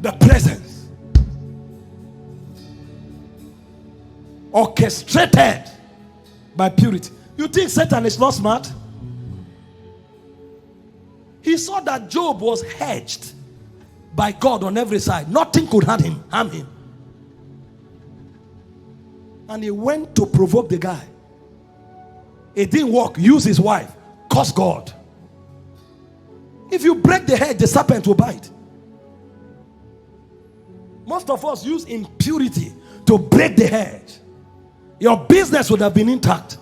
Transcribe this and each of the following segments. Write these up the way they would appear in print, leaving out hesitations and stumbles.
The presence. Orchestrated by purity. You think Satan is not smart? He saw that Job was hedged by God on every side. Nothing could harm him. And he went to provoke the guy. It didn't work. Use his wife. Curse God. If you break the hedge, the serpent will bite. Most of us use impurity to break the hedge. Your business would have been intact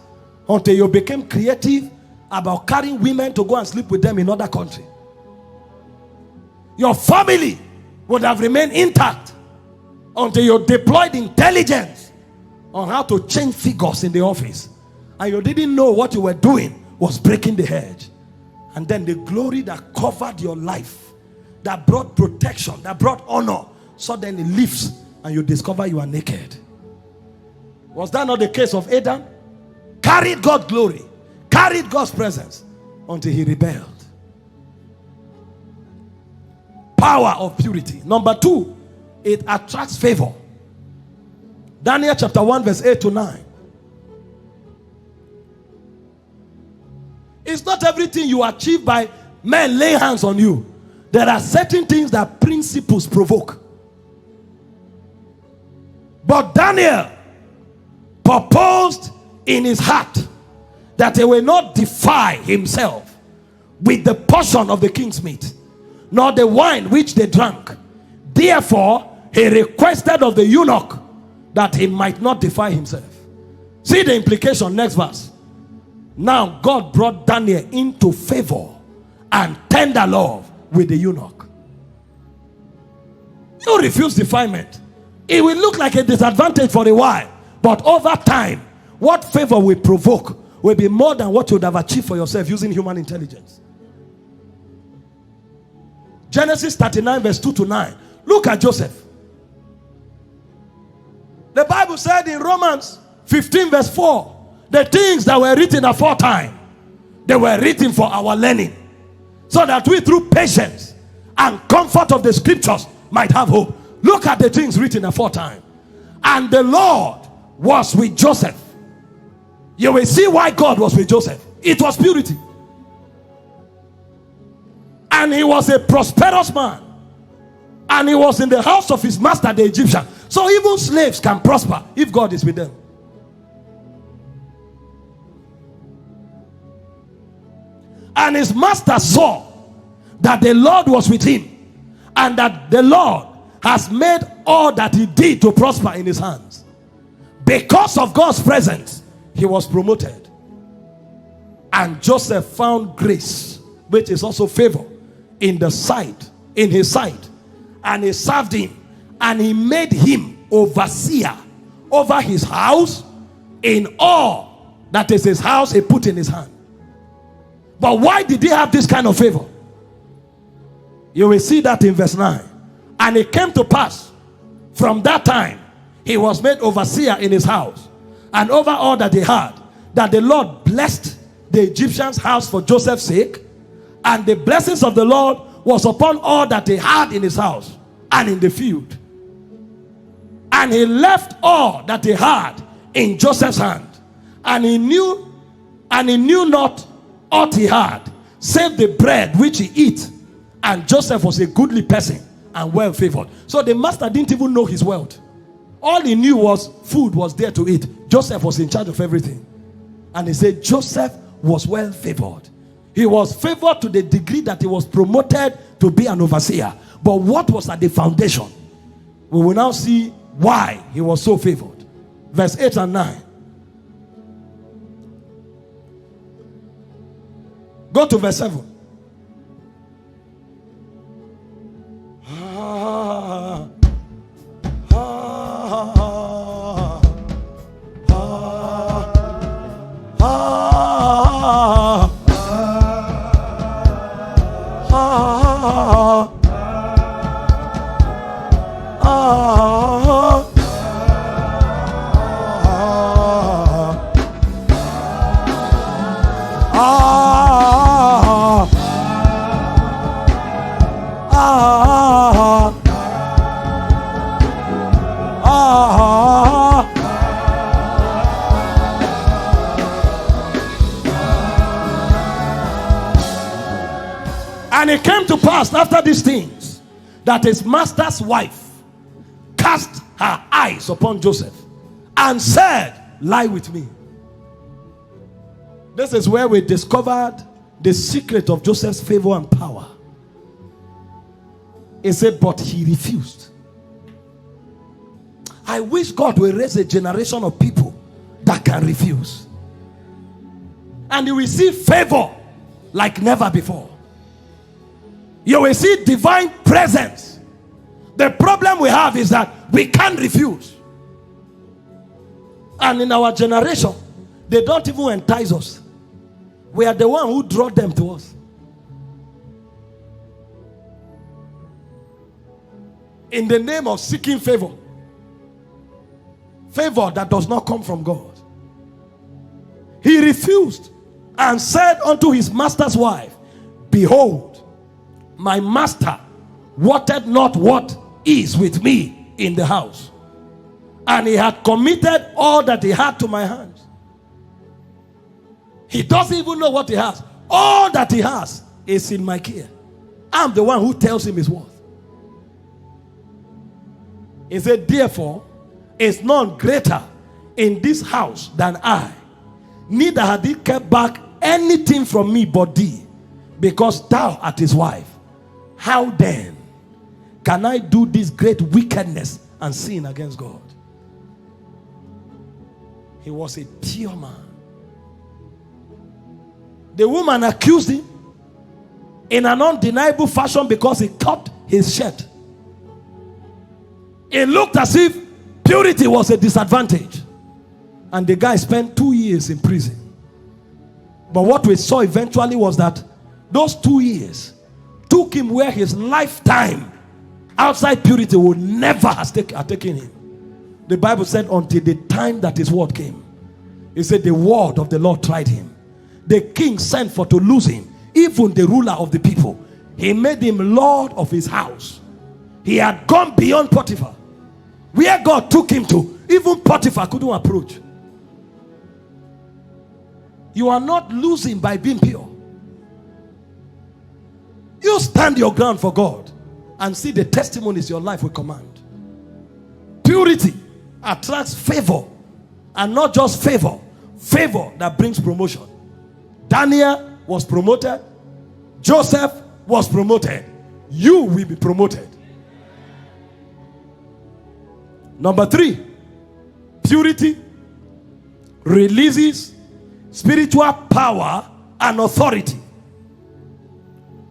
until you became creative about carrying women to go and sleep with them in other country. Your family would have remained intact until you deployed intelligence on how to change figures in the office. And you didn't know what you were doing was breaking the hedge. And then the glory that covered your life, that brought protection, that brought honor, suddenly lifts and you discover you are naked. Was that not the case of Adam? Carried God's glory, carried God's presence until he rebelled. Power of purity. Number 2, it attracts favor. Daniel chapter 1 verse 8 to 9. It's not everything you achieve by men laying hands on you. There are certain things that principles provoke. But Daniel proposed in his heart that he will not defy himself with the portion of the king's meat, nor the wine which they drank. Therefore, he requested of the eunuch that he might not defy himself. See the implication, next verse. Now God brought Daniel into favor and tender love with the eunuch. You refuse defilement. It will look like a disadvantage for a while, but over time, what favor will provoke will be more than what you would have achieved for yourself using human intelligence. Genesis 39 verse 2 to 9. Look at Joseph. The Bible said in Romans 15 verse 4, the things that were written aforetime, they were written for our learning, so that we through patience and comfort of the scriptures might have hope. Look at the things written aforetime. And the Lord was with Joseph. You will see why God was with Joseph. It was purity. And he was a prosperous man. And he was in the house of his master, the Egyptian. So even slaves can prosper if God is with them. And his master saw that the Lord was with him, and that the Lord has made all that he did to prosper in his hands. Because of God's presence, he was promoted. And Joseph found grace, which is also favor, in his sight. And he served him, and he made him overseer over his house. In all that is his house, he put in his hand. But why did he have this kind of favor? You will see that in verse 9. And it came to pass, from that time, he was made overseer in his house, and over all that he had, that the Lord blessed the Egyptian's house for Joseph's sake, and the blessings of the Lord was upon all that he had in his house and in the field. And he left all that he had in Joseph's hand, and he knew not aught he had, save the bread which he eat. And Joseph was a goodly person and well favored. So the master didn't even know his wealth. All he knew was food was there to eat. Joseph was in charge of everything. And he said Joseph was well favored. He was favored to the degree that he was promoted to be an overseer. But what was at the foundation? We will now see why he was so favored. Verse 8 and 9. Go to verse 7. pass after these things, that his master's wife cast her eyes upon Joseph and said, lie with me. This is where we discovered the secret of Joseph's favor and power. He said, but he refused. I wish God will raise a generation of people that can refuse. And you will see favor like never before. You will see divine presence. The problem we have is that we can't refuse. And in our generation, they don't even entice us. We are the one who draw them to us. In the name of seeking favor. Favor that does not come from God. He refused and said unto his master's wife, behold, my master wotted not what is with me in the house, and he had committed all that he had to my hands. He doesn't even know what he has. All that he has is in my care. I'm the one who tells him his worth. He said, therefore, is none greater in this house than I. Neither had he kept back anything from me but thee, because thou art his wife. How then can I do this great wickedness and sin against God? He was a pure man. The woman accused him in an undeniable fashion because he cut his shirt. It looked as if purity was a disadvantage. And the guy spent 2 years in prison. But what we saw eventually was that those 2 years took him where his lifetime outside purity would never have taken him. The Bible said until the time that his word came. It said the word of the Lord tried him. The king sent for to lose him. Even the ruler of the people. He made him lord of his house. He had gone beyond Potiphar. Where God took him to, even Potiphar couldn't approach. You are not losing by being pure. You stand your ground for God and see the testimonies your life will command. Purity attracts favor, and not just favor, favor that brings promotion. Daniel was promoted. Joseph was promoted. You will be promoted. Number 3, purity releases spiritual power and authority.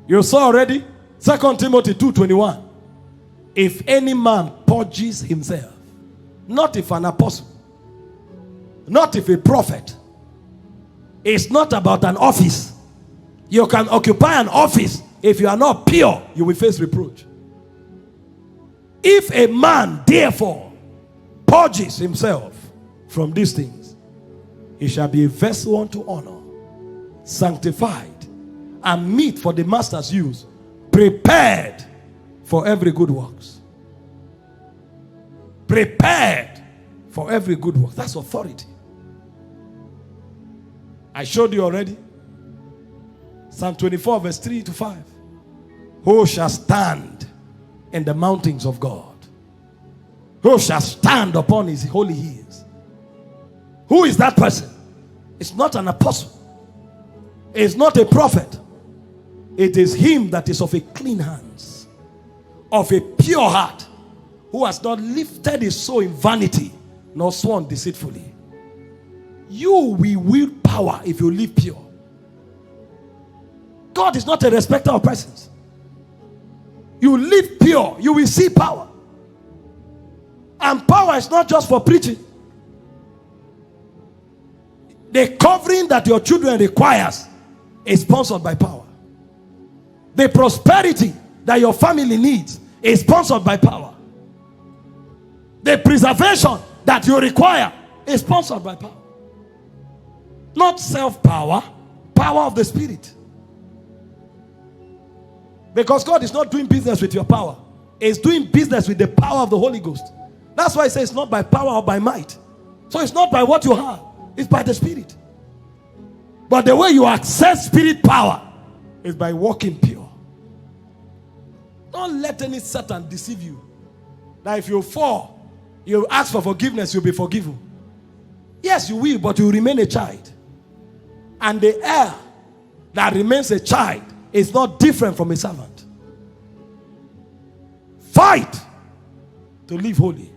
You saw already 2 Timothy 2:21. If any man purges himself, not if an apostle, not if a prophet. It's not about an office. You can occupy an office. If you are not pure, you will face reproach. If a man therefore purges himself from these things, he shall be a vessel unto honor, sanctified, and meet for the master's use, prepared for every good works. Prepared for every good work. That's authority. I showed you already. Psalm 24 verse 3 to 5. Who shall stand in the mountains of God? Who shall stand upon his holy hills? Who is that person? It's not an apostle. It's not a prophet. It is him that is of a clean hands, of a pure heart, who has not lifted his soul in vanity, nor sworn deceitfully. You will wield power if you live pure. God is not a respecter of persons. You live pure, you will see power. And power is not just for preaching. The covering that your children requires is sponsored by power. The prosperity that your family needs is sponsored by power. The preservation that you require is sponsored by power. Not self-power, power of the Spirit. Because God is not doing business with your power. He's doing business with the power of the Holy Ghost. That's why he says it's not by power or by might. So it's not by what you have. It's by the Spirit. But the way you access Spirit power is by walking pure. Don't let any Satan deceive you. Now if you fall, you ask for forgiveness, you'll be forgiven. Yes, you will, but you remain a child. And the heir that remains a child is not different from a servant. Fight to live holy.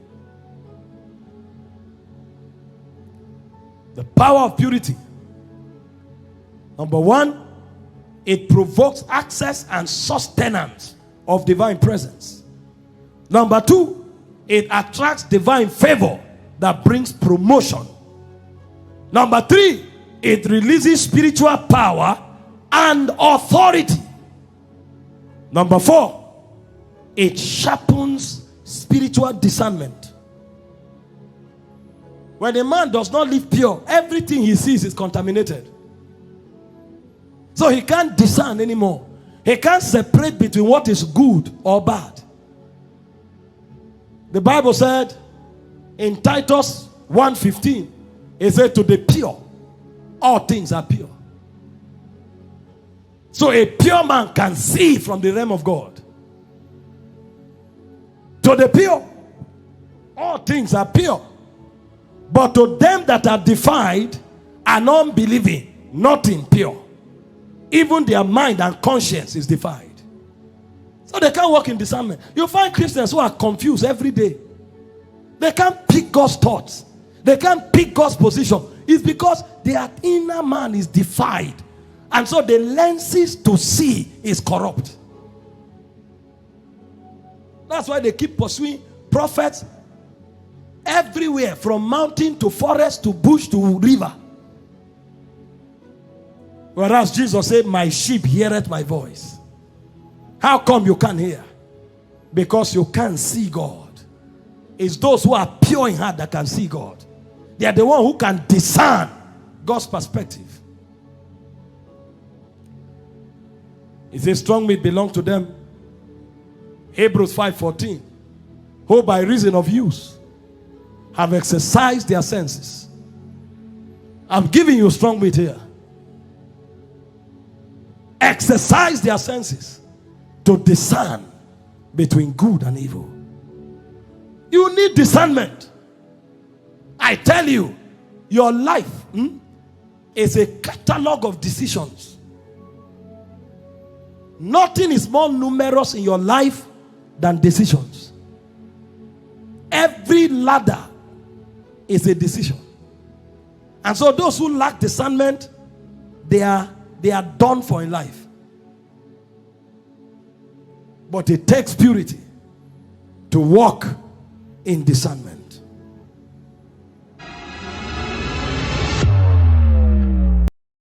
The power of purity. Number one, it provokes access and sustenance of divine presence. Number two, it attracts divine favor that brings promotion. Number three, it releases spiritual power and authority. Number four, it sharpens spiritual discernment. When a man does not live pure, everything he sees is contaminated. So he can't discern anymore. He can't separate between what is good or bad. The Bible said in Titus 1:15, it said, to the pure, all things are pure. So a pure man can see from the realm of God. To the pure, all things are pure. But to them that are defiled and unbelieving, nothing pure. Even their mind and conscience is defiled. So they can't walk in discernment. You find Christians who are confused every day. They can't pick God's thoughts. They can't pick God's position. It's because their inner man is defiled. And so the lenses to see is corrupt. That's why they keep pursuing prophets everywhere, from mountain to forest to bush to river. Whereas Jesus said, my sheep heareth my voice. How come you can't hear? Because you can't see God. It's those who are pure in heart that can see God. They are the one who can discern God's perspective. It says strong meat belongs to them. Hebrews 5:14. Who by reason of use have exercised their senses. I'm giving you strong meat here. Exercise their senses to discern between good and evil. You need discernment. I tell you, your life is a catalog of decisions. Nothing is more numerous in your life than decisions. Every ladder is a decision. And so those who lack discernment, they are done for in life. But it takes purity to walk in discernment.